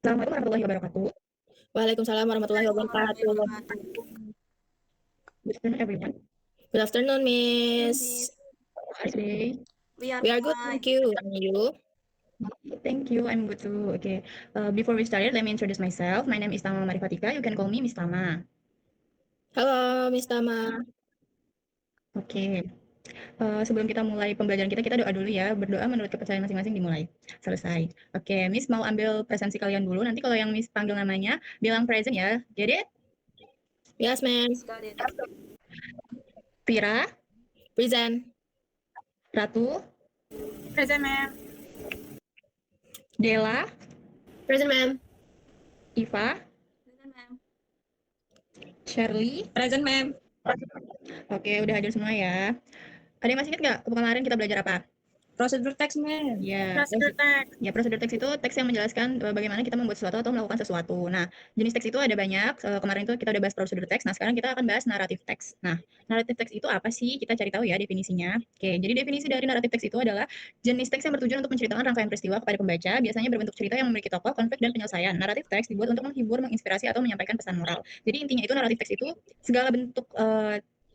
Assalamualaikum warahmatullahi wabarakatuh. Waalaikumsalam warahmatullahi wabarakatuh. Good afternoon, everyone. Good afternoon, Miss. Miss. How is today? We are We are good, fine. thank you. And you? Thank you. I'm good too. Okay. Before we start, let me introduce myself. My name is Tama Marifatika. You can call me Miss Tama. Halo, Miss Tama. Oke. Sebelum kita mulai pembelajaran kita doa dulu ya. Berdoa menurut kepercayaan masing-masing dimulai. Selesai. Oke, Miss mau ambil presensi kalian dulu. Nanti kalau yang Miss panggil namanya, bilang present ya. Get it? Yes, ma'am. Got it. Pira, Present. Ratu, Present, ma'am. Dela, Present, ma'am. Iva, Present, ma'am. Shirley. Present, ma'am. Oke, udah hadir semua ya. Ada yang masih ingat nggak kemarin kita belajar apa? Prosedur text, ma'am. Ya, Prosedur text. ya prosedur teks itu teks yang menjelaskan bagaimana kita membuat sesuatu atau melakukan sesuatu. Nah, jenis teks itu ada banyak. Kemarin itu kita udah bahas prosedur teks. Nah, sekarang kita akan bahas naratif teks. Nah, naratif teks itu apa sih? Kita cari tahu ya definisinya. Oke, jadi definisi dari naratif teks itu adalah jenis teks yang bertujuan untuk menceritakan rangkaian peristiwa kepada pembaca, biasanya berbentuk cerita yang memiliki tokoh, konflik, dan penyelesaian. Naratif teks dibuat untuk menghibur, menginspirasi, atau menyampaikan pesan moral. Jadi intinya itu naratif teks itu segala bentuk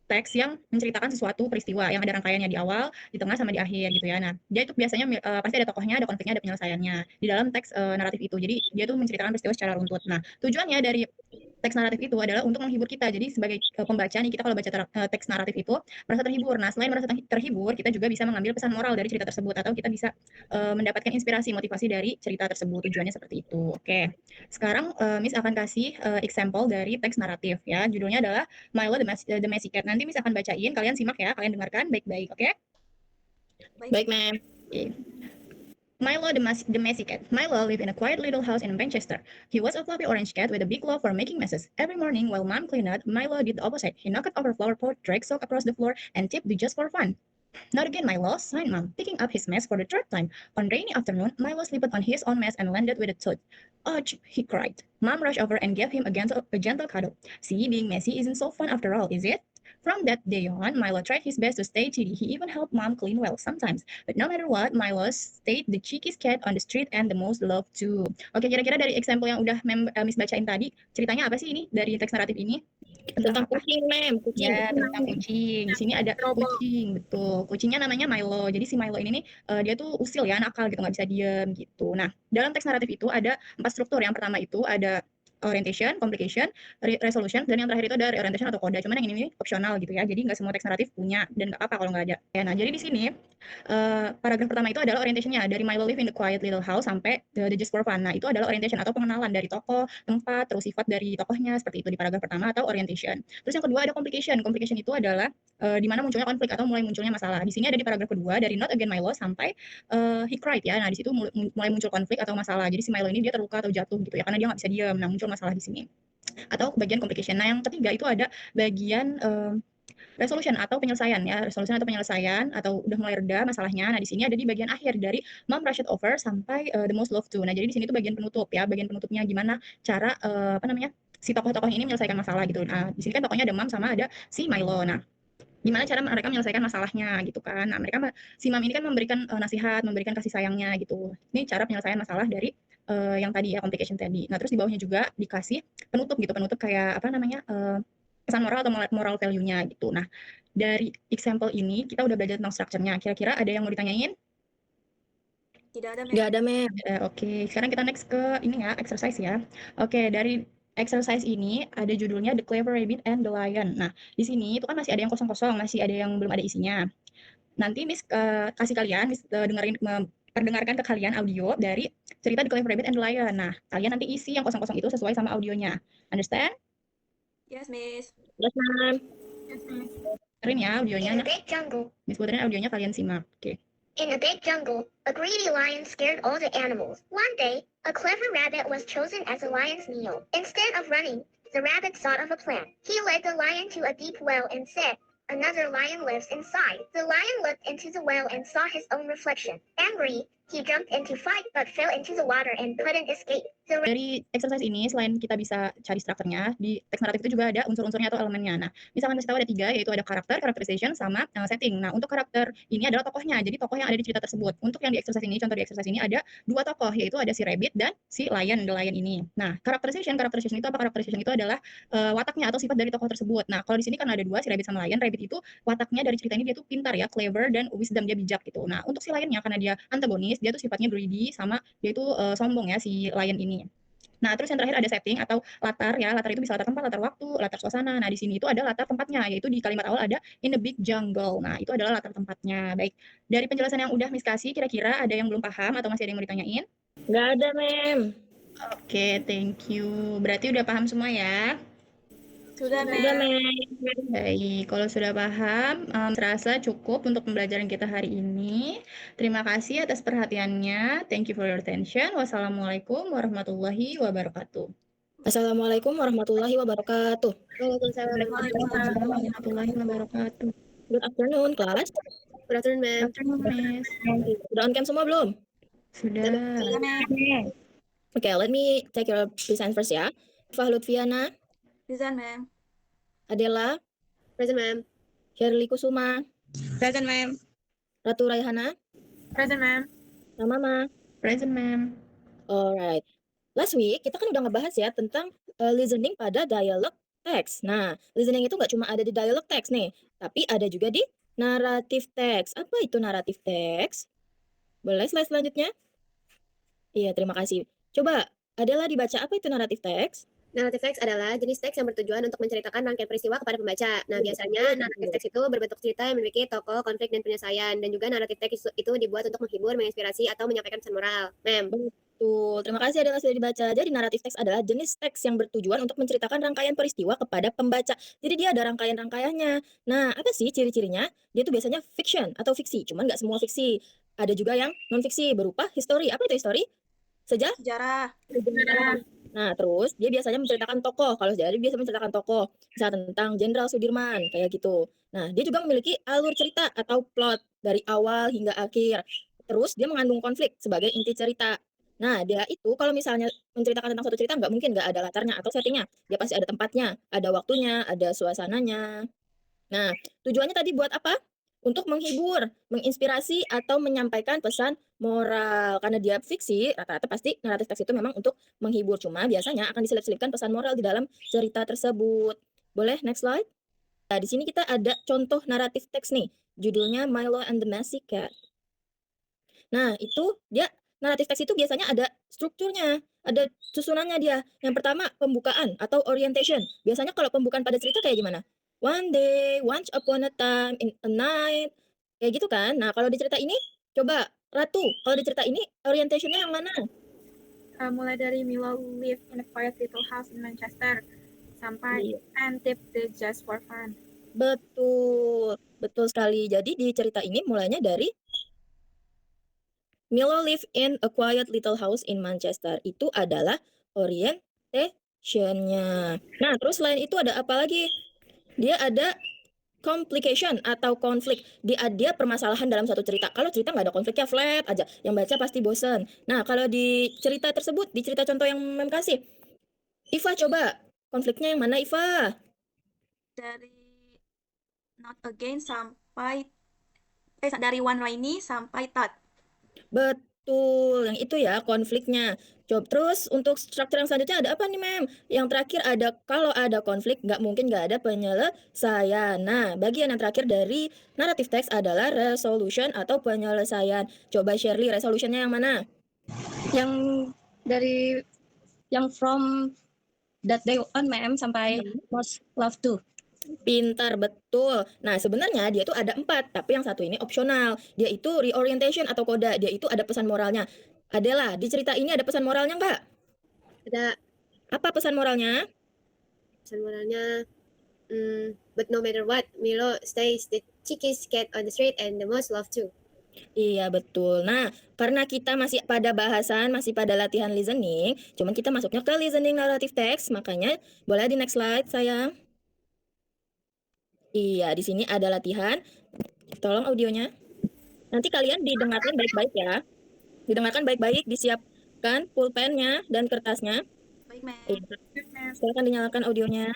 teks yang menceritakan sesuatu peristiwa yang ada rangkaiannya di awal, di tengah, sama di akhir gitu ya. Nah, dia itu biasanya pasti ada tokohnya, ada konfliknya, ada penyelesaiannya di dalam teks naratif itu. Jadi dia tuh menceritakan peristiwa secara runtut. Nah, tujuannya dari teks naratif itu adalah untuk menghibur kita. Jadi sebagai pembaca nih, kita kalau baca teks naratif itu merasa terhibur. Nah, selain merasa terhibur, kita juga bisa mengambil pesan moral dari cerita tersebut, atau kita bisa mendapatkan inspirasi, motivasi dari cerita tersebut. Tujuannya seperti itu. Oke, sekarang Miss akan kasih example dari teks naratif ya. Judulnya adalah Milo the Messy Cat. Nanti Miss akan bacain, kalian simak ya, kalian dengarkan baik-baik, oke? Baik, ma'am. Okay. Milo the Messy Cat. Milo lived in a quiet little house in Manchester. He was a fluffy orange cat with a big love for making messes. Every morning while Mom cleaned up, Milo did the opposite. He knocked over flower pot, dragged soap across the floor, and tipped just for fun. Not again, Milo, sighed Mom, picking up his mess for the third time. On rainy afternoon, Milo slipped on his own mess and landed with a thud. Ouch, he cried. Mom rushed over and gave him a gentle cuddle. See, being messy isn't so fun after all, is it? From that day on, Milo tried his best to stay tidy. He even helped Mom clean well sometimes. But no matter what, Milo stayed the cheekiest cat on the street and the most loved too. Oke, kira-kira dari example yang udah Miss bacain tadi, ceritanya apa sih ini dari teks naratif ini? Tentang kucing, ma'am. Kucing. Ya, tentang kucing. Di sini ada kucing, betul. Kucingnya namanya Milo. Jadi si Milo ini nih, dia tuh usil ya, nakal gitu, nggak bisa diem gitu. Nah, dalam teks naratif itu ada 4 struktur. Yang pertama itu ada orientation, complication, resolution, dan yang terakhir itu ada reorientation atau koda. Cuman yang ini opsional gitu ya. Jadi nggak semua teks naratif punya, dan nggak apa-apa kalau nggak ada. Ya, nah, jadi di sini paragraf pertama itu adalah orientationnya dari Milo live in the quiet little house sampai the just for fun. Nah, itu adalah orientation atau pengenalan dari tokoh, tempat, terus sifat dari tokohnya seperti itu di paragraf pertama atau orientation. Terus yang kedua ada complication. Complication itu adalah di mana munculnya konflik atau mulai munculnya masalah. Di sini ada di paragraf kedua dari not again Milo sampai he cried ya. Nah, di situ mulai muncul konflik atau masalah. Jadi si Milo ini dia terluka atau jatuh gitu ya karena dia nggak bisa diam. Nah, muncul masalah di sini. Atau bagian complication. Nah, yang ketiga itu ada bagian resolution atau penyelesaian ya, resolution atau penyelesaian atau udah mulai reda masalahnya. Nah, di sini ada di bagian akhir dari Mom Rush It Over sampai the most loved to. Nah, jadi di sini tuh bagian penutup ya, bagian penutupnya gimana cara apa namanya? Si tokoh-tokoh ini menyelesaikan masalah gitu. Nah, di sini kan tokohnya ada Mom sama ada si Milo. Nah, gimana cara mereka menyelesaikan masalahnya gitu kan. Nah, mereka si Mom ini kan memberikan nasihat, memberikan kasih sayangnya gitu. Ini cara penyelesaian masalah dari yang tadi ya, complication tadi. Nah, terus di bawahnya juga dikasih penutup gitu, penutup kayak apa namanya? Pesan moral atau moral value-nya gitu. Nah, dari example ini kita udah belajar tentang strukturnya. Kira-kira ada yang mau ditanyain? Tidak ada, Nggak ada, ma'am. Oke, sekarang kita next ke ini ya, exercise ya. Oke, dari exercise ini ada judulnya The Clever Rabbit and the Lion. Nah, di sini itu kan masih ada yang kosong-kosong, masih ada yang belum ada isinya. Nanti Miss kasih kalian, Miss perdengarkan ke kalian audio dari cerita The Clever Rabbit and the Lion. Nah, kalian nanti isi yang kosong-kosong itu sesuai sama audionya. Understand? Yes, Miss. Yes, ma'am. Dengerin ya audionya. In a Nah, big jungle, Miss puterin audionya, kalian simak. Oke. in a big jungle, a greedy lion scared all the animals. One day, a clever rabbit was chosen as a lion's meal. Instead of running, the rabbit thought of a plan. He led the lion to a deep well and said, "Another lion lives inside." The lion looked into the well and saw his own reflection. Angry, He jumped in to fight but fell into the water and couldn't escape. The Dari exercise ini selain kita bisa cari strukturnya, di teks naratif itu juga ada unsur-unsurnya atau elemennya. Nah, misalkan kasih tahu ada 3, yaitu ada karakter, characterization, sama setting. Nah, untuk karakter ini adalah tokohnya, jadi tokoh yang ada di cerita tersebut. Untuk yang di exercise ini, contoh di exercise ini ada 2 tokoh, yaitu ada si rabbit dan si lion, the lion ini. Nah, characterization itu apa? Characterization itu adalah wataknya atau sifat dari tokoh tersebut. Nah, kalau di sini kan ada 2, si rabbit sama lion. Rabbit itu wataknya dari cerita ini dia tuh pintar ya, clever dan wisdom, dia bijak gitu. Nah, untuk si lionnya karena dia antagonis, dia tuh sifatnya greedy sama dia itu sombong ya si lion ini. Nah, terus yang terakhir ada setting atau latar ya. Latar itu bisa latar tempat, latar waktu, latar suasana. Nah, di sini itu ada latar tempatnya, yaitu di kalimat awal ada in the big jungle. Nah, itu adalah latar tempatnya. Baik, dari penjelasan yang udah Miss kasih, kira-kira ada yang belum paham atau masih ada yang mau ditanyain? Nggak ada, Mem. Oke, thank you. Berarti udah paham semua ya? Sudah, Udah, ma'am. Mem. Baik, kalau sudah paham, terasa cukup untuk pembelajaran kita hari ini. Terima kasih atas perhatiannya. Thank you for your attention. Wassalamualaikum warahmatullahi wabarakatuh. Assalamualaikum warahmatullahi wabarakatuh. Waalaikumsalam warahmatullahi wabarakatuh. Good afternoon, class. Good afternoon, ma'am. Afternoon, Miss. Sudah on cam semua belum? Sudah. Sudah, ma'am. Okay, let me take your present first ya. Ifah Lutfiana, Present, ma'am. Adela, Present, ma'am. Shirley Kusuma, Present, ma'am. Ratu Raihana, Present, ma'am. Mama. Present, ma'am. Alright. Last week kita kan udah ngebahas ya tentang listening pada dialog text. Nah, listening itu nggak cuma ada di dialog text nih, tapi ada juga di naratif text. Apa itu naratif text? Boleh slide selanjutnya? Iya, terima kasih. Coba, Adela dibaca apa itu naratif text? Narrative text adalah jenis teks yang bertujuan untuk menceritakan rangkaian peristiwa kepada pembaca. Nah, biasanya narrative text itu berbentuk cerita yang memiliki tokoh, konflik, dan penyelesaian. Dan juga narrative text itu dibuat untuk menghibur, menginspirasi, atau menyampaikan pesan moral. Ma'am. Betul. Terima kasih Adela sudah dibaca. Jadi naratif teks adalah jenis teks yang bertujuan untuk menceritakan rangkaian peristiwa kepada pembaca. Jadi dia ada rangkaian-rangkaiannya. Nah, apa sih ciri-cirinya? Dia tuh biasanya fiction atau fiksi. Cuman nggak semua fiksi. Ada juga yang non-fiksi berupa history. Apa itu history? Sejarah. Nah, terus dia biasanya menceritakan tokoh. Kalau jadi biasa menceritakan tokoh, misalnya tentang Jenderal Sudirman, kayak gitu. Nah, dia juga memiliki alur cerita atau plot dari awal hingga akhir. Terus dia mengandung konflik sebagai inti cerita. Nah, dia itu kalau misalnya menceritakan tentang suatu cerita nggak mungkin nggak ada latarnya atau settingnya. Dia pasti ada tempatnya, ada waktunya, ada suasananya. Nah, tujuannya tadi buat apa? Untuk menghibur, menginspirasi, atau menyampaikan pesan moral. Karena dia fiksi, rata-rata pasti naratif teks itu memang untuk menghibur. Cuma biasanya akan diselip-selipkan pesan moral di dalam cerita tersebut. Boleh next slide? Nah, di sini kita ada contoh naratif teks nih. Judulnya Milo and the Messy Cat. Nah, itu dia naratif teks itu biasanya ada strukturnya, ada susunannya dia. Yang pertama, pembukaan atau orientation. Biasanya kalau pembukaan pada cerita kayak gimana? One day, once upon a time, in a night. Kayak gitu kan? Nah, kalau di cerita ini, coba Ratu, kalau di cerita ini orientationnya yang mana? Mulai dari Milo live in a quiet little house in Manchester sampai and tip the just for fun. Betul, betul sekali. Jadi di cerita ini mulainya dari Milo live in a quiet little house in Manchester. Itu adalah orientation-nya. Nah, terus selain itu ada apa lagi? Dia ada complication atau konflik. Dia permasalahan dalam satu cerita. Kalau cerita nggak ada konfliknya, flat aja. Yang baca pasti bosen. Nah, kalau di cerita tersebut, di cerita contoh yang Mem kasih, Iva coba, konfliknya yang mana Iva? Dari not again sampai dari one rainy sampai that. Betul, yang itu ya konfliknya. Coba terus untuk struktur yang selanjutnya ada apa nih, Mem? Yang terakhir ada kalau ada konflik nggak mungkin nggak ada penyelesaian. Nah, bagian yang terakhir dari naratif teks adalah resolution atau penyelesaian. Coba Shirley, resolutionnya yang mana? Yang dari yang from that day on, Ma'am, sampai most love to. Pintar, betul. Nah, sebenarnya dia tuh ada 4, tapi yang satu ini opsional. Dia itu reorientation atau koda. Dia itu ada pesan moralnya. Adela, di cerita ini ada pesan moralnya nggak? Ada. Apa pesan moralnya? Pesan moralnya, but no matter what, Milo stays the cheekiest cat on the street and the most loved too. Iya, betul. Nah, karena kita masih pada bahasan, masih pada latihan listening, cuman kita masuknya ke listening narrative text, makanya boleh di next slide, sayang. Iya, di sini ada latihan. Tolong audionya. Nanti kalian didengarkan baik-baik ya. Didengarkan baik-baik, disiapkan pulpennya dan kertasnya. Baik, ma'am. Silakan dinyalakan audionya.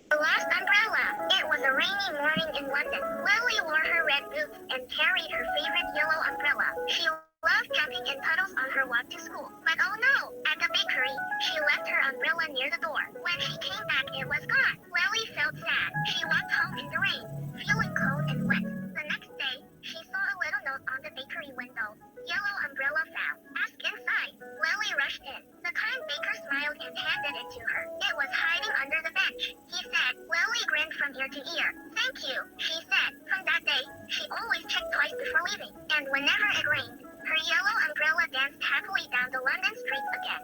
The last umbrella. It was a rainy morning in London. Lily wore her red boots and carried her favorite yellow umbrella. She loved camping in puddles on her walk to school. But oh no! At the bakery, she left her umbrella near the door. When she came back, it was gone. Lily felt sad. She walked home in the rain, feeling cold and wet. The next day, she saw a little note on the bakery window. Yellow umbrella found. Ask inside. Lily rushed in. The kind baker smiled and handed it to her. It was hiding under the bench. He said. Lily grinned from ear to ear. Thank you, she said. From that day, she always checked twice before leaving. And whenever it rained, her yellow umbrella danced happily down the London streets again.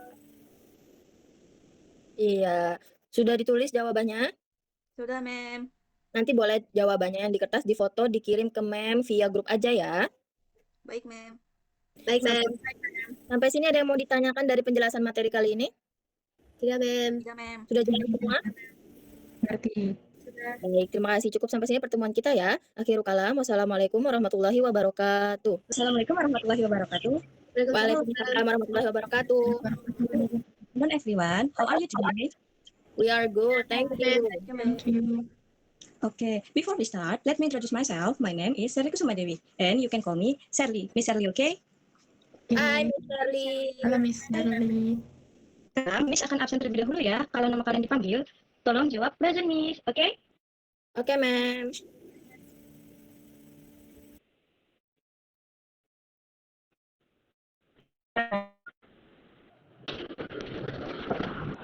Iya, sudah ditulis jawabannya? Sudah, ma'am. Nanti boleh jawabannya yang di kertas difoto, dikirim ke mem via grup aja ya. Baik, ma'am. Baik, ma'am. Sampai sini ada yang mau ditanyakan dari penjelasan materi kali ini? Tidak, ma'am. Tidak, ma'am. Sudah jelas semua? Berarti Baik, terima kasih. Cukup sampai sini pertemuan kita ya. Akhirul kalam. Wassalamualaikum warahmatullahi wabarakatuh. Assalamualaikum warahmatullahi wabarakatuh. Waalaikumsalam warahmatullahi wabarakatuh. Hello everyone, how are you today? We are good. Thank you. Thank you, ma'am. thank you. Okay, before we start, let me introduce myself. My name is Sherly Kusumadewi, and you can call me Sherly. Miss Sherly, okay? Hai, Miss Shirley. Halo, Miss Darli. Sekarang Miss akan absen terlebih dahulu ya. Kalau nama kalian dipanggil, tolong jawab present Miss, oke? Oke, ma'am.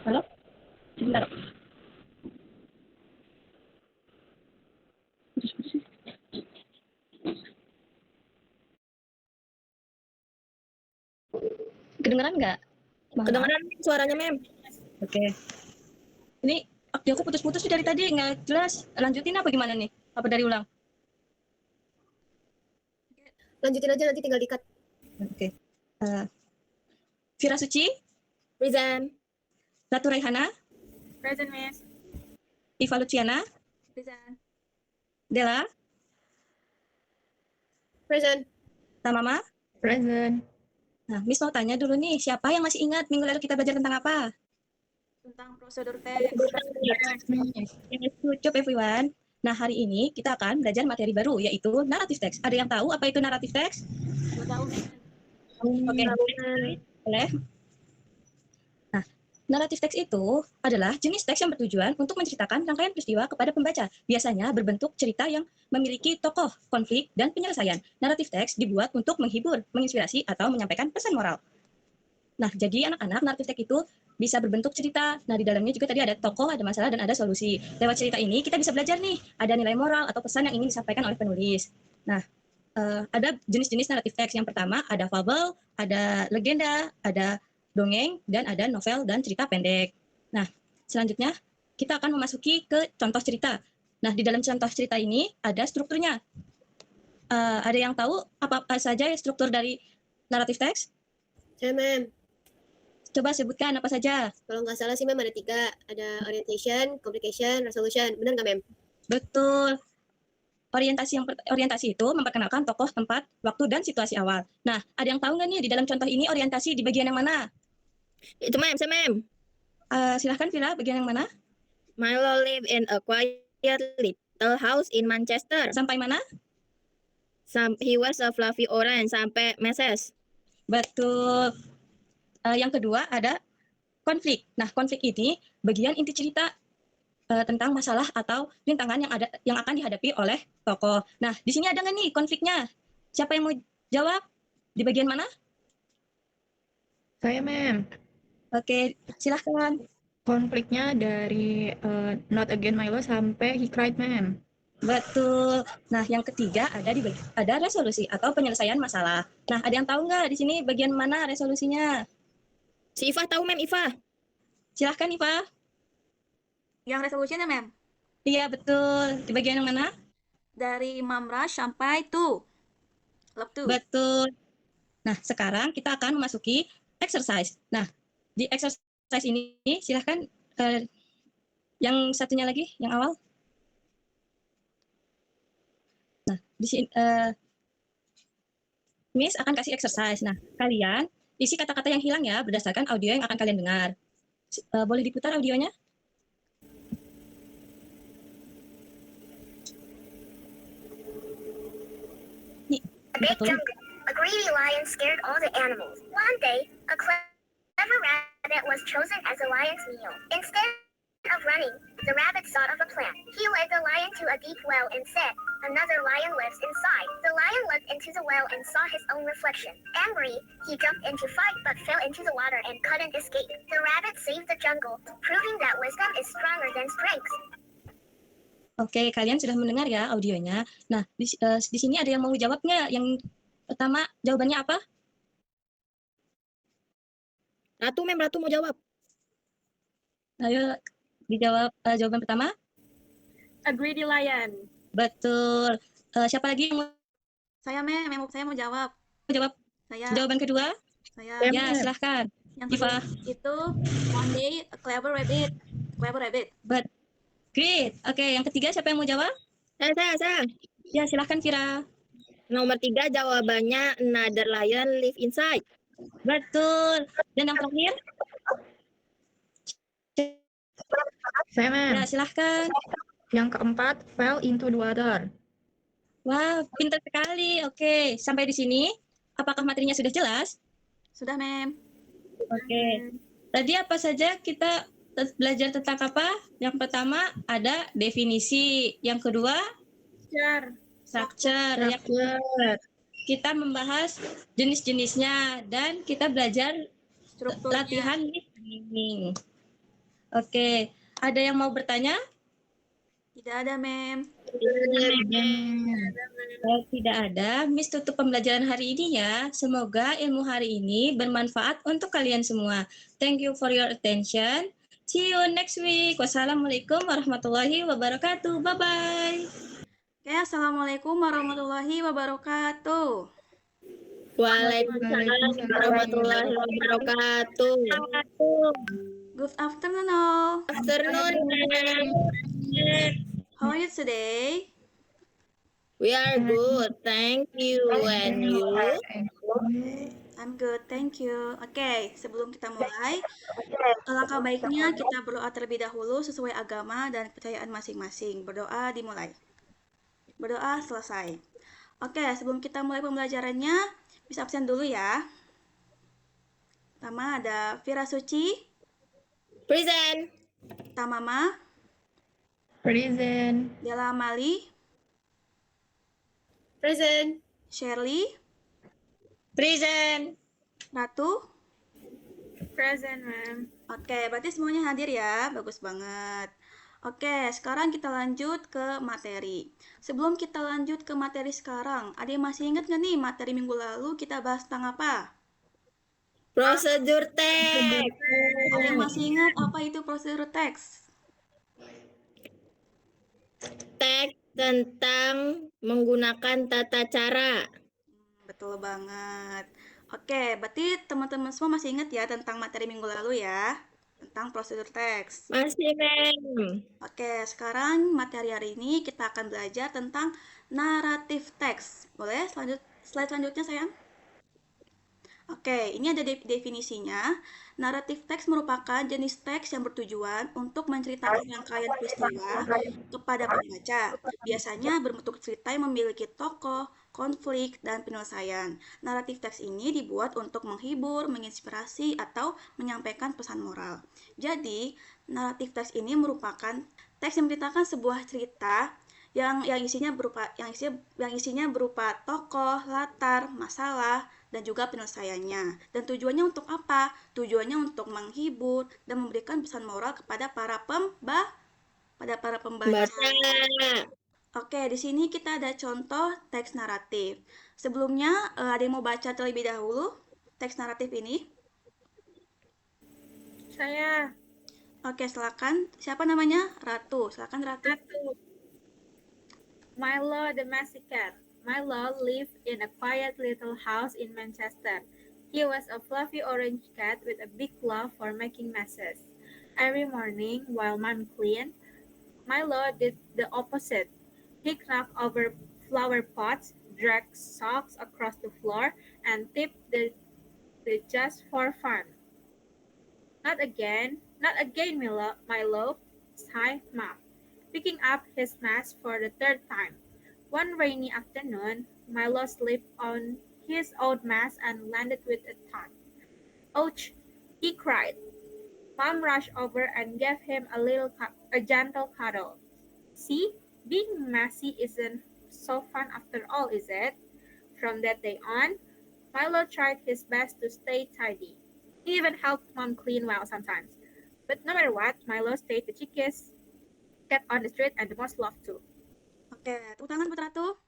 Halo? Sebentar. Kedengeran nggak? Mohon maaf. Kedengaran suaranya, ma'am? Oke. Ini audio aku putus-putus nih dari tadi, nggak jelas. Lanjutin apa gimana nih? Apa dari ulang? Lanjutin aja, nanti tinggal di-cut. Oke. Vira Suci, Present. Ratu Raihana, Present, Miss. Iva Luciana, Present. Dela, Present. Tamama. Present. Nah, Miss mau tanya dulu nih, siapa yang masih ingat minggu lalu kita belajar tentang apa? Tentang prosedur teks. Yes, good job everyone. Nah, hari ini kita akan belajar materi baru, yaitu naratif teks. Ada yang tahu apa itu naratif teks? Dua tahun, ma'am. Oke, boleh. Nah, naratif teks itu adalah jenis teks yang bertujuan untuk menceritakan rangkaian peristiwa kepada pembaca. Biasanya berbentuk cerita yang memiliki tokoh, konflik, dan penyelesaian. Naratif teks dibuat untuk menghibur, menginspirasi, atau menyampaikan pesan moral. Nah, jadi anak-anak, naratif teks itu bisa berbentuk cerita. Nah, di dalamnya juga tadi ada tokoh, ada masalah, dan ada solusi. Lewat cerita ini, kita bisa belajar nih, ada nilai moral atau pesan yang ingin disampaikan oleh penulis. Nah, ada jenis-jenis naratif teks. Yang pertama, ada fabel, ada legenda, ada dongeng, dan ada novel dan cerita pendek. Nah, selanjutnya kita akan memasuki ke contoh cerita. Nah, di dalam contoh cerita ini ada strukturnya. Ada yang tahu apa saja struktur dari naratif teks? Saya, ma'am. Coba sebutkan apa saja. Kalau nggak salah sih, ma'am, ada 3. Ada orientation, complication, resolution. Benar nggak, ma'am? Betul. Orientasi itu memperkenalkan tokoh, tempat, waktu, dan situasi awal. Nah, ada yang tahu nggak nih di dalam contoh ini orientasi di bagian yang mana? Itu, ma'am. Saya, ma'am. Silahkan Vira, bagian yang mana? Milo live in a quiet little house in Manchester. Sampai mana? He was a fluffy orange sampai Mrs. Betul. Yang kedua ada konflik. Nah, konflik ini bagian inti cerita tentang masalah atau rintangan yang akan dihadapi oleh tokoh. Nah, di sini ada nggak nih konfliknya? Siapa yang mau jawab? Di bagian mana? Saya, ma'am. Oke, silahkan. Konfliknya dari Not Again Milo sampai He Cried, ma'am. Betul. Nah, yang ketiga ada resolusi atau penyelesaian masalah. Nah, ada yang tahu nggak di sini bagian mana resolusinya? Si Iva tahu, ma'am, Iva. Silahkan, Iva. Yang resolusinya, ma'am. Iya, betul. Di bagian yang mana? Dari Mom Rush sampai to Love to. Betul. Nah, sekarang kita akan memasuki exercise. Nah, di exercise ini silahkan yang satunya lagi, yang awal. Nah, di sini Miss akan kasih exercise. Nah, kalian isi kata-kata yang hilang ya berdasarkan audio yang akan kalian dengar. Boleh diputar audionya? Nih, A minta big tolong. jungle. A greedy lion scared all the animals. One day, a clever rabbit was chosen as a lion's meal. Instead of running, the rabbit thought of a plan. He led the lion to a deep well and said, "Another lion lives inside." The lion looked into the well and saw his own reflection. Angry, he jumped in to fight but fell into the water and couldn't escape. The rabbit saved the jungle, proving that wisdom is stronger than strength. Oke, kalian sudah mendengar ya audionya. Nah, di sini ada yang mau jawab nggak? Yang pertama, jawabannya apa? Ratu mau jawab. Ayo dijawab jawaban pertama. A greedy lion. Betul. Siapa lagi yang mau Saya mau jawab. jawab Saya jawaban kedua? saya Ya, silahkan. yang Diva. kedua itu one day a clever rabbit. Great. Oke, yang ketiga siapa yang mau jawab? Saya. Ya, silahkan Vira. Nomor 3 jawabannya another lion live inside. Betul. Dan yang terakhir? Saya, Mem. Ya, silahkan. Yang keempat, fell into the water. Wah, pintar sekali. Oke, sampai di sini. Apakah materinya sudah jelas? Sudah, Mem. Oke. Tadi apa saja kita belajar tentang apa? Yang pertama ada definisi. Yang kedua, structure. Yang Structure. kita membahas jenis-jenisnya dan kita belajar Strukturnya. latihan listening. Oke, ada yang mau bertanya? Tidak ada, Mem. Kalau tidak ada, Miss tutup pembelajaran hari ini ya. Semoga ilmu hari ini bermanfaat untuk kalian semua. Thank you for your attention. See you next week. Wassalamualaikum warahmatullahi wabarakatuh. Bye-bye. Oke, assalamualaikum warahmatullahi wabarakatuh. Waalaikumsalam warahmatullahi wabarakatuh. Good afternoon, all. Afternoon. How are you today? We are good, thank you. And you? I'm good, thank you. Oke, sebelum kita mulai, langkah baiknya kita berdoa terlebih dahulu sesuai agama dan kepercayaan masing-masing. Berdoa dimulai. Berdoa selesai. Oke, sebelum kita mulai pembelajarannya, bisa absen dulu ya. Pertama ada Vira Suci, Present. Tamama, Present. Dela Mali, Present. Shirley, Present. Ratu. Present, ma'am. Oke, berarti semuanya hadir ya. Bagus banget. Oke, sekarang kita lanjut ke materi. Sebelum kita lanjut ke materi sekarang, ada yang masih ingat nggak nih materi minggu lalu kita bahas tentang apa? Prosedur teks. Ada yang masih ingat apa itu prosedur teks? Teks tentang menggunakan tata cara. Betul banget. Oke, berarti teman-teman semua masih ingat ya tentang materi minggu lalu ya? Tentang prosedur teks. Masih, Mem. Oke, sekarang materi hari ini kita akan belajar tentang naratif teks. Boleh slide selanjutnya, sayang? Oke, ini ada definisinya. Naratif teks merupakan jenis teks yang bertujuan untuk menceritakan rangkaian peristiwa kepada pembaca. Biasanya berbentuk cerita yang memiliki tokoh, konflik, dan penyelesaian. Naratif teks ini dibuat untuk menghibur, menginspirasi, atau menyampaikan pesan moral. Jadi, naratif teks ini merupakan teks yang menceritakan sebuah cerita yang isinya berupa tokoh, latar, masalah, dan juga penyelesaiannya. Dan tujuannya untuk apa? Tujuannya untuk menghibur dan memberikan pesan moral kepada para pembaca. Oke, di sini kita ada contoh teks naratif. Sebelumnya, ada yang mau baca terlebih dahulu teks naratif ini? Saya. Oke, silakan. Siapa namanya? Ratu. Silakan, Ratu. Milo the Mastiff Cat. Milo lived in a quiet little house in Manchester. He was a fluffy orange cat with a big love for making messes. Every morning, while Mom cleaned, Milo did the opposite. He knocked over flower pots, drag socks across the floor, and tip the just for fun. Not again, Milo, sighed Mom, picking up his mask for the third time. One rainy afternoon, Milo slipped on his old mask and landed with a thud. Ouch! He cried. Mom rushed over and gave him a gentle cuddle. See, being messy isn't so fun after all, is it? From that day on, Milo tried his best to stay tidy. He even helped Mom clean well sometimes. But no matter what, Milo stayed the cheekiest cat on the street and the most loved too. Oke, tepuk tangan buat Ratu.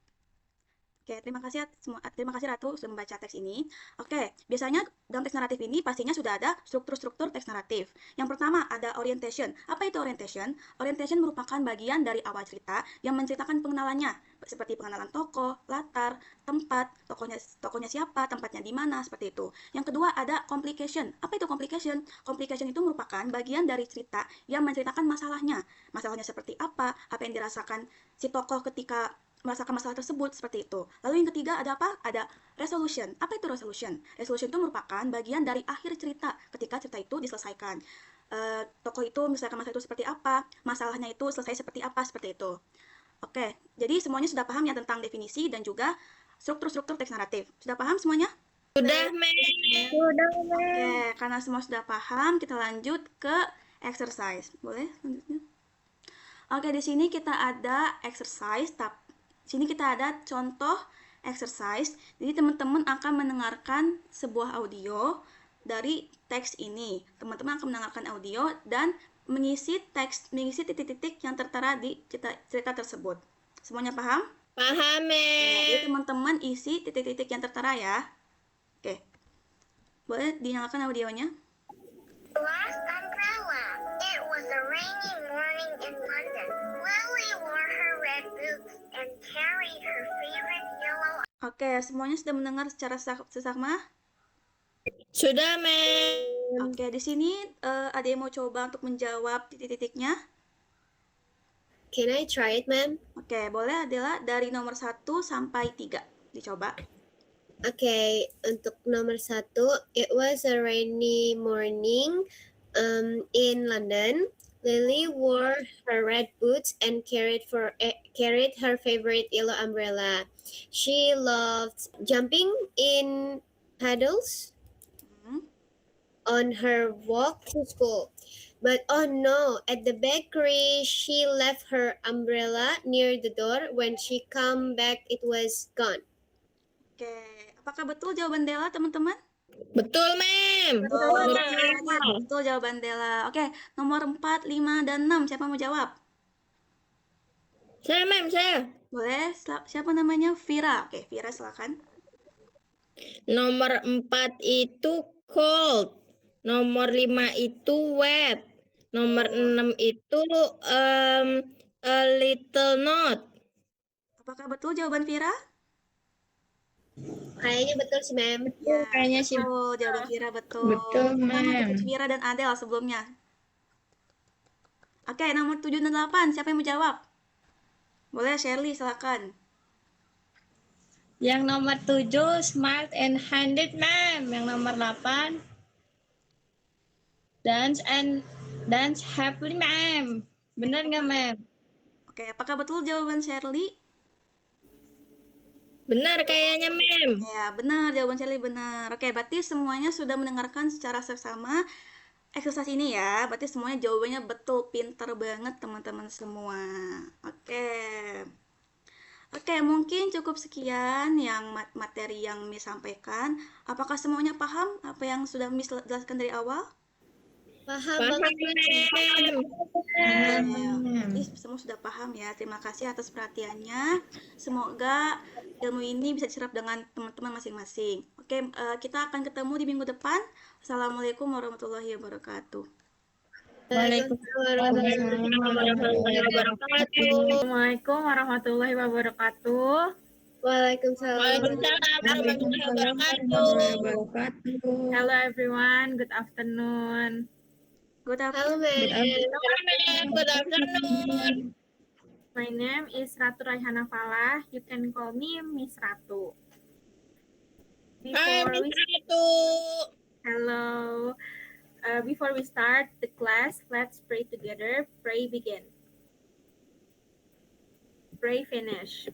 Oke, terima kasih Ratu sudah membaca teks ini. Oke, biasanya dalam teks naratif ini pastinya sudah ada struktur-struktur teks naratif. Yang pertama ada orientation. Apa itu orientation? Orientation merupakan bagian dari awal cerita yang menceritakan pengenalannya, seperti pengenalan tokoh, latar, tempat, tokohnya siapa, tempatnya di mana, seperti itu. Yang kedua ada complication. Apa itu complication? Complication itu merupakan bagian dari cerita yang menceritakan masalahnya. Masalahnya seperti apa yang dirasakan si tokoh ketika merasakan masalah tersebut, seperti itu. Lalu yang ketiga ada apa? Ada resolution. Apa itu resolution? Resolution itu merupakan bagian dari akhir cerita ketika cerita itu diselesaikan. Tokoh itu misalkan masalah itu seperti apa, masalahnya itu selesai seperti apa, seperti itu. Oke, jadi semuanya sudah paham ya tentang definisi dan juga struktur-struktur teks naratif. Sudah paham semuanya? Sudah, Mem. Oke, karena semua sudah paham, kita lanjut ke exercise. Boleh selanjutnya? Oke, di sini kita ada exercise, sini kita ada contoh exercise. Jadi teman-teman akan mendengarkan sebuah audio dari teks ini. Teman-teman akan mendengarkan audio dan mengisi titik-titik yang tertera di cerita tersebut. Semuanya paham? Paham, Mem. Jadi teman-teman isi titik-titik yang tertera ya. Oke. Boleh dinyalakan audionya? Lost umbrella. It was a rainy morning in London. Lily wore her red boots and carried her favorite yellow. Oke, semuanya sudah mendengar secara seksama? Sudah, Mem. Oke, di sini ada yang mau coba untuk menjawab titik-titiknya? Can I try it, ma'am? Oke, boleh Adela dari nomor 1 sampai 3 dicoba. Okay, untuk nomor 1, it was a rainy morning in London. Lily wore her red boots and carried her favorite yellow umbrella. She loved jumping in puddles on her walk to school. But oh no, at the bakery, she left her umbrella near the door. When she come back, it was gone. Oke, apakah betul jawaban Dela, teman-teman? Betul, Mem. Betul jawaban Dela. Oke, nomor 4, 5, dan 6. Siapa mau jawab? Saya, Mem, saya. Boleh, siapa namanya? Vira. Oke, Vira silakan. Nomor 4 itu cold. Nomor 5 itu wet. Nomor 6 itu a little not. Apakah betul jawaban Vira? Kayaknya betul sih, ma'am. Ya, Kayaknya sih betul. Jawaban Vira betul. betul, Selamat Mem. untuk Vira dan Adel sebelumnya. Oke, nomor 7 dan 8. Siapa yang mau jawab? Boleh, Shirley, silakan. Yang nomor 7 smart and handed, Mem. Yang nomor 8 dance happily, Mem. Benar nggak, Mem? Oke, apakah betul jawaban Shirley? Benar kayaknya, Mem. Ya, benar. Jawaban Shirley benar. Oke, berarti semuanya sudah mendengarkan secara seksama exercise ini ya. Berarti semuanya jawabannya betul. Pinter banget teman-teman semua. Oke, mungkin cukup sekian yang materi yang Miss sampaikan. Apakah semuanya paham apa yang sudah Miss jelaskan dari awal? Paham Paham, banget, Mem. Jadi semua sudah paham ya. Terima kasih atas perhatiannya. Semoga ilmu ini bisa diserap dengan teman-teman masing-masing. Oke, kita akan ketemu di minggu depan. Assalamualaikum warahmatullahi wabarakatuh. Assalamualaikum warahmatullahi wabarakatuh. Assalamualaikum warahmatullahi wabarakatuh. Waalaikumsalam. Waalaikumsalam warahmatullahi wabarakatuh. Hello everyone, good afternoon. Good Halo, afternoon. ma'am. Good afternoon. My name is Ratu Raihana Falah. You can call me Miss Ratu. Hai, Miss Ratu. Hello. Before we start the class, let's pray together. Pray begin. Pray finish.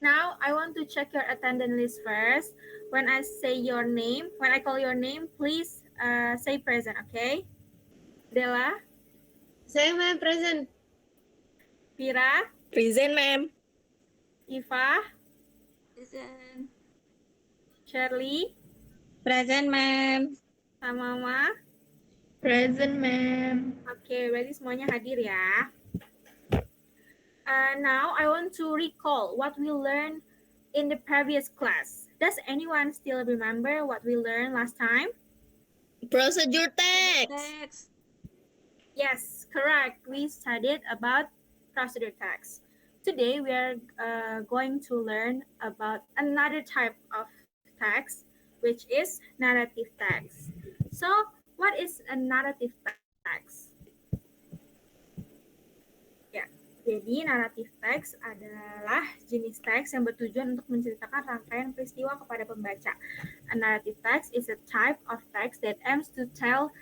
Now, I want to check your attendance list first. When I say your name, when I call your name, please say present, okay? Della, Saya ma'am present. Vira, Present, ma'am. Iva, Present. Shirley, Present, ma'am. sama Mama. Present, ma'am. Oke, berarti semuanya hadir ya. Now, I want to recall what we learned in the previous class. Does anyone still remember what we learned last time? Procedure text. Text. Yes, correct. We studied about procedure text. Today, we are going to learn about another type of text, which is narrative text. So, what is a narrative text? Ya, jadi narrative text adalah jenis teks yang bertujuan untuk menceritakan rangkaian peristiwa kepada pembaca. A narrative text is a type of text that aims to tell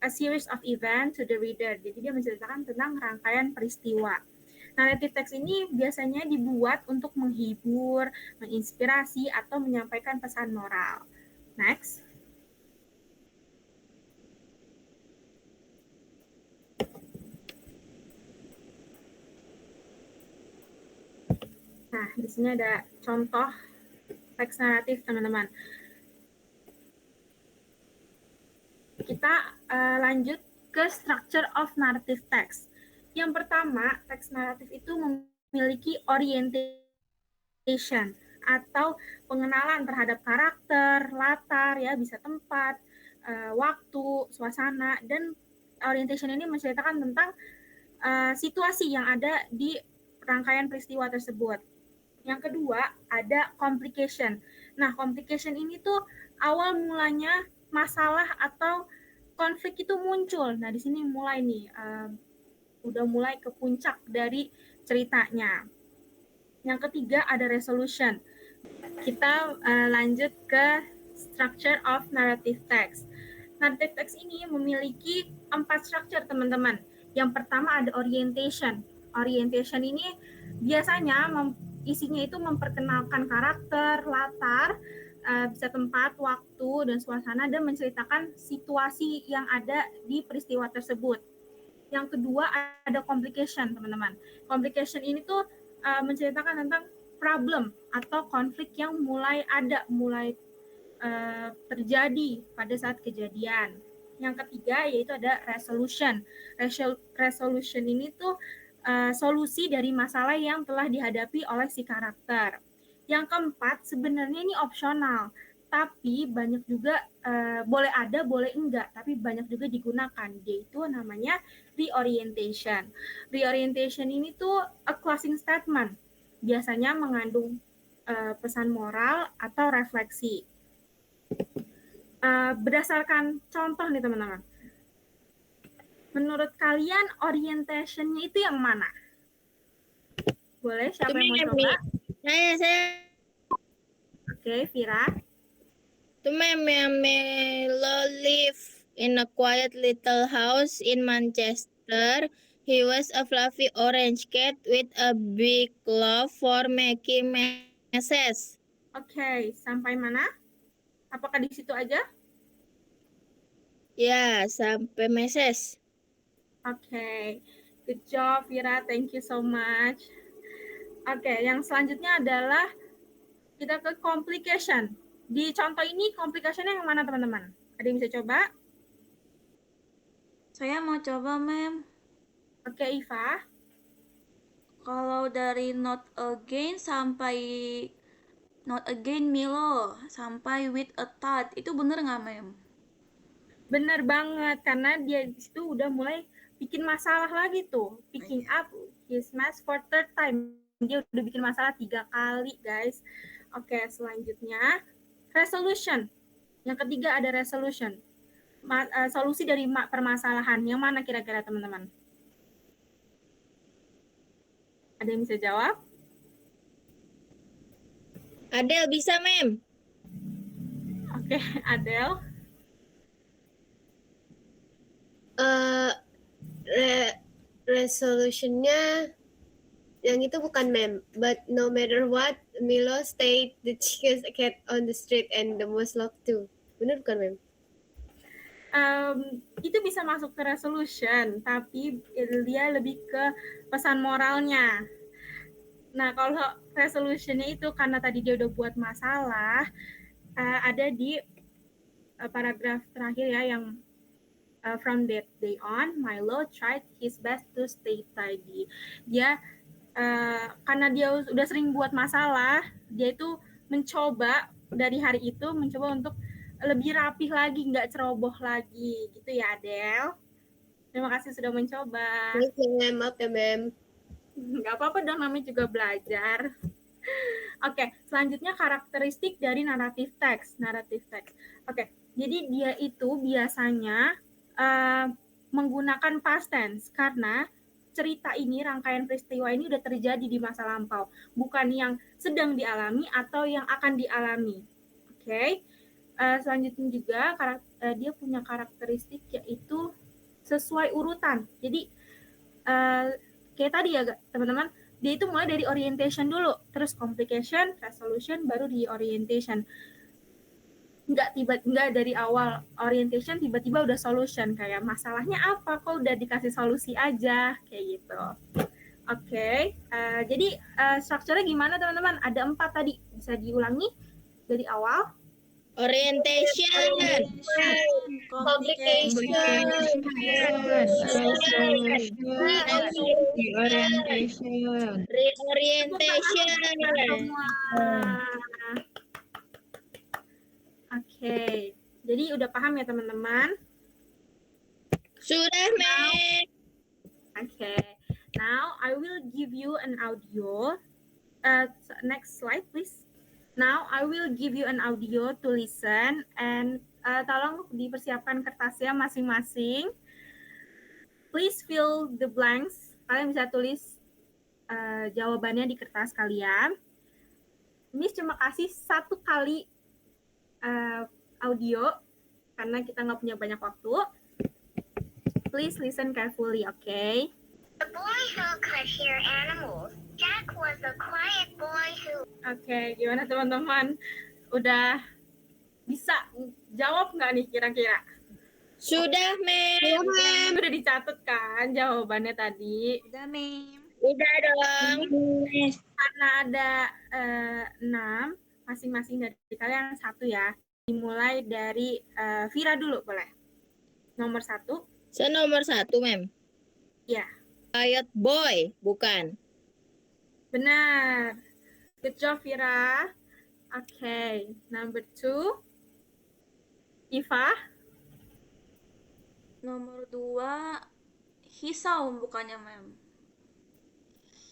a series of events to the reader. Jadi dia menceritakan tentang rangkaian peristiwa. Narrative text ini biasanya dibuat untuk menghibur, menginspirasi, atau menyampaikan pesan moral. Next. Nah, di sini ada contoh teks naratif, teman-teman. Kita lanjut ke structure of narrative text. Yang pertama, teks naratif itu memiliki orientation atau pengenalan terhadap karakter, latar, ya bisa tempat, waktu, suasana, dan orientation ini menceritakan tentang situasi yang ada di rangkaian peristiwa tersebut. Yang kedua, ada complication. Nah, complication ini tuh awal mulanya masalah atau konflik itu muncul. Nah, di sini mulai nih, udah mulai ke puncak dari ceritanya. Yang ketiga, ada resolution. Kita lanjut ke structure of narrative text. Narrative text ini memiliki 4 structure, teman-teman. Yang pertama ada orientation. Orientation ini biasanya isinya itu memperkenalkan karakter, latar, bisa tempat, waktu, dan suasana, dan menceritakan situasi yang ada di peristiwa tersebut. Yang kedua ada complication, teman-teman. Complication ini tuh menceritakan tentang problem atau konflik yang mulai terjadi pada saat kejadian. Yang ketiga yaitu ada resolution. Resolution ini tuh solusi dari masalah yang telah dihadapi oleh si karakter. Yang keempat, sebenarnya ini opsional, tapi banyak juga boleh ada, boleh enggak, tapi banyak juga digunakan, yaitu namanya reorientation. Reorientation ini tuh a closing statement, biasanya mengandung pesan moral atau refleksi. Berdasarkan contoh nih teman-teman, menurut kalian orientation-nya itu yang mana? Boleh, siapa yang mau coba? Saya. Oke, Vira. To Melo live in a quiet little house in Manchester. He was a fluffy orange cat with a big glove for making messes. Oke, sampai mana? Apakah di situ aja? Ya, sampai messes. Oke, good job Vira, thank you so much. Oke, yang selanjutnya adalah kita ke complication. Di contoh ini complication-nya yang mana teman-teman? Ada yang bisa coba? Saya mau coba, Mem. Oke, Iva. Kalau dari not again sampai not again Milo sampai with a thought, itu bener nggak, Mem? Bener banget, karena dia di situ udah mulai bikin masalah lagi tuh. Picking up his mess for third time. Dia udah bikin masalah 3 kali, guys. Oke, selanjutnya resolution. Yang ketiga ada resolution. Solusi dari permasalahan. Yang mana kira-kira teman-teman? Ada yang bisa jawab? Adel bisa, Mem. Oke, Adele. Resolutionnya yang itu bukan mem, but no matter what, Milo stayed the cheapest cat on the street and the most loved too. Bener bukan mem? Itu bisa masuk ke resolution, tapi dia lebih ke pesan moralnya. Nah, kalau resolutionnya itu karena tadi dia udah buat masalah, ada di paragraf terakhir ya yang from that day on, Milo tried his best to stay tidy. Dia karena dia udah sering buat masalah, dia itu mencoba dari hari itu mencoba untuk lebih rapih lagi, nggak ceroboh lagi, gitu ya Adele. Terima kasih sudah mencoba. Thank you, mem. Maaf ya, mem. Nggak apa-apa dong, namanya juga belajar. Oke, selanjutnya karakteristik dari naratif teks. Oke, jadi dia itu biasanya menggunakan past tense karena cerita ini, rangkaian peristiwa ini udah terjadi di masa lampau, bukan yang sedang dialami atau yang akan dialami. Oke. Selanjutnya juga dia punya karakteristik yaitu sesuai urutan. Jadi kayak tadi ya teman-teman, dia itu mulai dari orientation dulu, terus complication, resolution, baru di orientation. Nggak dari awal orientation tiba-tiba udah solution, kayak masalahnya apa kok udah dikasih solusi aja kayak gitu. Oke. Jadi strukturnya gimana teman-teman? Ada 4 tadi, bisa diulangi dari awal. Orientation, Complication, reorientation. Oke. Jadi udah paham ya teman-teman? Sudah, Mem. Okay. Now I will give you an audio. Next slide, please. Now I will give you an audio to listen and tolong dipersiapkan kertasnya masing-masing. Please fill the blanks. Kalian bisa tulis jawabannya di kertas kalian. Miss cuma kasih 1 kali audio karena kita nggak punya banyak waktu. Please listen carefully, okay? The boy who could hear animals. Jack was a quiet boy who... Oke, gimana teman-teman? Udah bisa jawab nggak nih kira-kira? Sudah, Mem. Udah dicatat kan jawabannya tadi? Udah, mem. Udah dong. Karena ada 6, masing-masing dari kalian 1 ya. Dimulai dari Vira dulu, boleh? Nomor 1. Saya nomor 1, Mem. Ya. Quiet boy, bukan. Benar. Good job, Vira. Okay. Number 2. Iva. Nomor 2, hisau bukannya mem.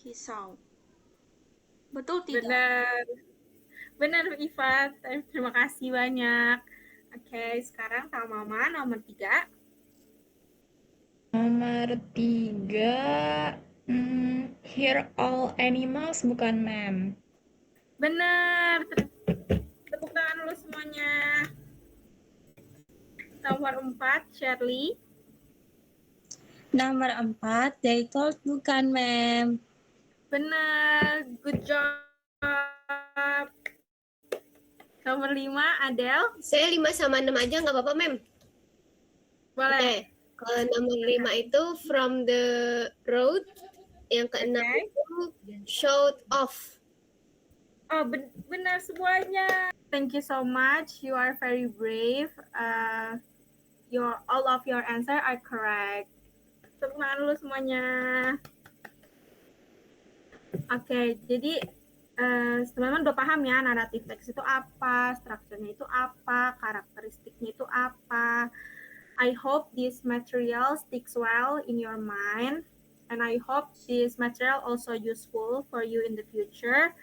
Hisau. Betul tidak? Benar. Benar, Iva. Terima kasih banyak. Oke, sekarang sama Mama, nomor 3. Nomor 3, hear all animals bukan mem. Benar. Tepuk tangan dulu semuanya. Nomor 4, Shirley. Nomor 4, they told bukan mem. Benar. Good job. Nomor 5, Adele. Saya 5 sama 6 aja nggak apa-apa, mem. Boleh. Oke. Kalau nomor 5 itu from the road, yang ke-6 Oke. itu showed off. Oh, benar semuanya. Thank you so much. You are very brave. All of your answer are correct. Tepuk tangan dulu semuanya. Oke, jadi teman-teman udah paham ya naratif teks itu apa, strukturnya itu apa, karakteristiknya itu apa. I hope this material sticks well in your mind, and I hope this material also useful for you in the future.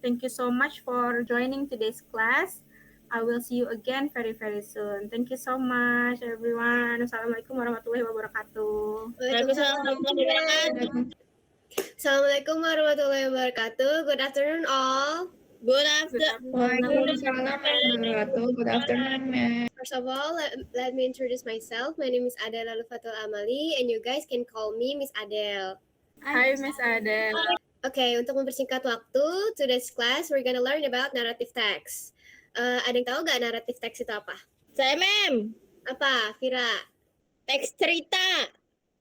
Thank you so much for joining today's class. I will see you again very, very soon. Thank you so much, everyone. Assalamualaikum warahmatullahi wabarakatuh. Waalaikumsalam warahmatullahi wabarakatuh. Assalamualaikum warahmatullahi wabarakatuh. Good afternoon all. Good afternoon. Waalaikumsalam warahmatullahi wabarakatuh. Good afternoon, ma'am. First of all, let me introduce myself. My name is Adele Alufatul Amali, and you guys can call me Miss Adele. Hi, Miss Adele. Okay, untuk mempersingkat waktu, today's class we're gonna learn about narrative text. Ada yang tahu nggak narrative text itu apa? Saya mem. Apa, Vira? Teks cerita.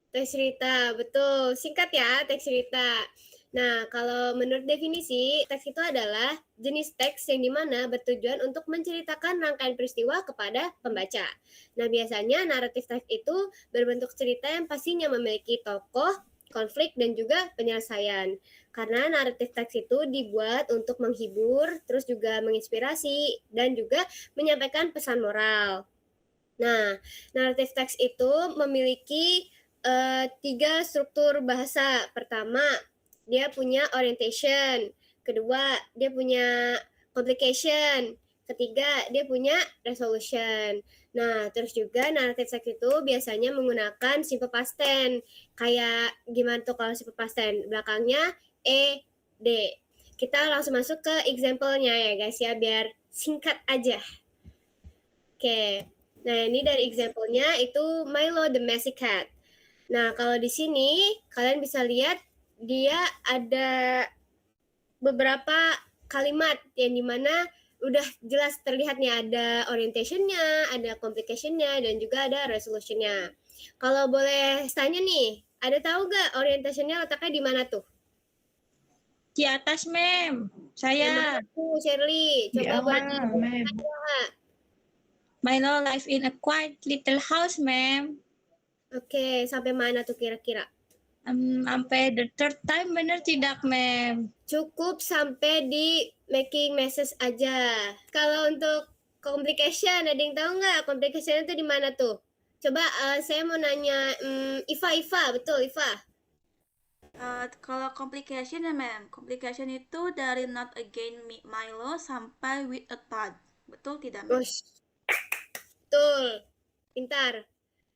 Teks cerita, betul. Singkat ya, teks cerita. Nah, kalau menurut definisi, teks itu adalah jenis teks yang dimana bertujuan untuk menceritakan rangkaian peristiwa kepada pembaca. Nah, biasanya naratif teks itu berbentuk cerita yang pastinya memiliki tokoh, konflik, dan juga penyelesaian. Karena naratif teks itu dibuat untuk menghibur, terus juga menginspirasi, dan juga menyampaikan pesan moral. Nah, naratif teks itu memiliki 3 struktur bahasa. Pertama, dia punya orientation. Kedua, dia punya complication. Ketiga, dia punya resolution. Nah, terus juga naratif teks itu biasanya menggunakan simple past tense. Kayak gimana tuh kalau simple past tense? Belakangnya ed. Kita langsung masuk ke example-nya ya guys ya, biar singkat aja. Oke. Nah, ini dari example-nya itu Milo the Messy Cat. Nah, kalau di sini kalian bisa lihat dia ada beberapa kalimat yang dimana udah jelas terlihat nih, ada orientation-nya, ada complication-nya, dan juga ada resolution-nya. Kalau boleh tanya nih, ada tahu nggak orientation-nya letaknya di mana tuh? Di atas, mem. Saya. Tuh, Shirley. Di Coba boleh awal, ma'am. Milo live in a quiet little house, ma'am. Oke, sampai mana tuh kira-kira? Sampai the third time, bener tidak, ma'am? Cukup sampai di making message aja. Kalau untuk complication, ada yang tahu nggak complication itu di mana tuh? Coba saya mau nanya, Iva, betul Iva? Kalau complication ya, ma'am. Complication itu dari not again Milo sampai with a thought. Betul tidak, ma'am? Betul. Pintar.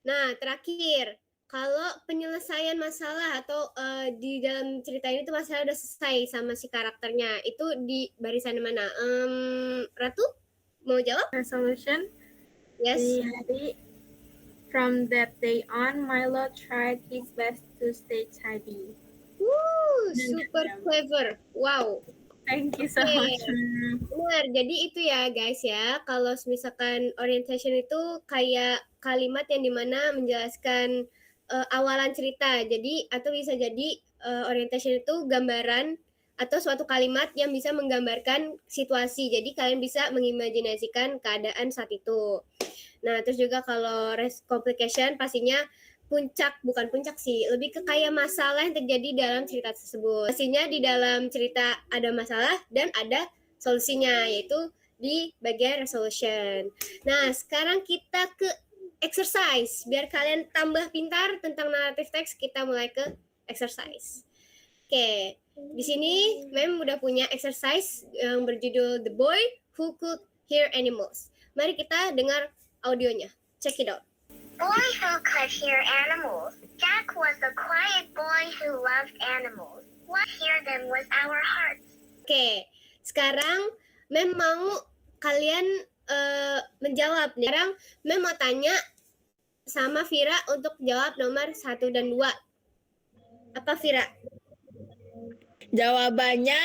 Nah, terakhir, kalau penyelesaian masalah atau di dalam cerita ini tuh masalah udah selesai sama si karakternya, itu di barisan mana? Ratu, mau jawab? Resolution. Yes. Jadi, from that day on, Milo tried his best to stay tidy. Woo, super clever. Wow. Thank you so much. Benar, jadi itu ya guys ya, kalau misalkan orientation itu kayak kalimat yang dimana menjelaskan awalan cerita, jadi atau bisa jadi orientation itu gambaran atau suatu kalimat yang bisa menggambarkan situasi, jadi kalian bisa mengimajinasikan keadaan saat itu. Nah, terus juga kalau complication pastinya bukan puncak sih, lebih ke kayak masalah yang terjadi dalam cerita tersebut. Pastinya di dalam cerita ada masalah dan ada solusinya, yaitu di bagian resolution. Nah, sekarang kita ke exercise. Biar kalian tambah pintar tentang narrative text, kita mulai ke exercise. Oke, di sini Mem udah punya exercise yang berjudul The Boy Who Could Hear Animals. Mari kita dengar audionya. Check it out. Boy who could hear animals. Jack was a quiet boy who loved animals. What hear them was our hearts. Oke, sekarang Mem mau kalian menjawab. Sekarang Mem mau tanya sama Vira untuk jawab nomor 1 dan 2. Apa Vira? Jawabannya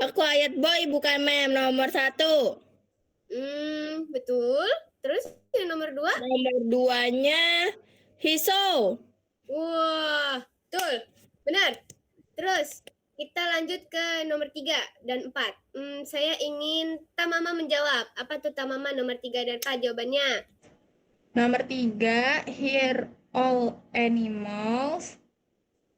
A Quiet Boy, bukan mem, nomor 1. Betul. Terus yang nomor 2? Nomor 2-nya He saw. Wah, betul. Benar. Terus kita lanjut ke nomor 3 dan 4. Saya ingin Tamama menjawab. Apa tuh Tamama nomor 3 dan 4 jawabannya? Nomor 3, hear all animals.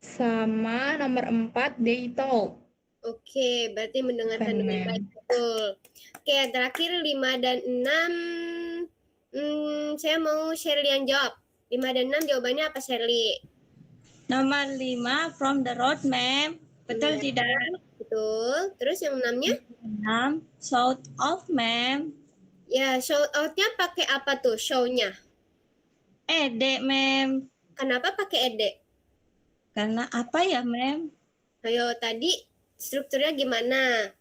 Sama nomor 4, they talk. Oke, berarti mendengarkan dengan baik. Betul. Oke, yang terakhir 5 dan 6. Saya mau Shirley yang jawab. 5 dan 6 jawabannya apa Shirley? Nomor 5, from the road, ma'am. Betul tidak? Betul. Terus yang 6-nya? 6, south of, ma'am. Ya, shout out-nya pakai apa tuh show-nya? Ede, ma'am. Kenapa pakai ede? Karena apa ya, ma'am? Ayo, tadi strukturnya gimana?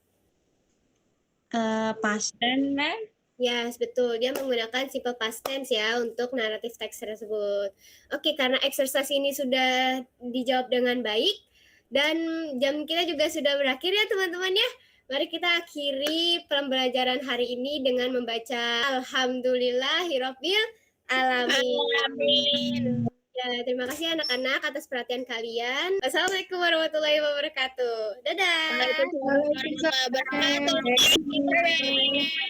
Past tense, Mem. Yes, betul. Dia menggunakan simple past tense ya untuk naratif teks tersebut. Oke, karena exercise ini sudah dijawab dengan baik dan jam kita juga sudah berakhir ya teman-teman ya. Mari kita akhiri pembelajaran hari ini dengan membaca Alhamdulillahirabbil alamin. Ya, terima kasih anak-anak atas perhatian kalian. Wassalamualaikum warahmatullahi wabarakatuh. Dadah. Waalaikumsalam warahmatullahi wabarakatuh.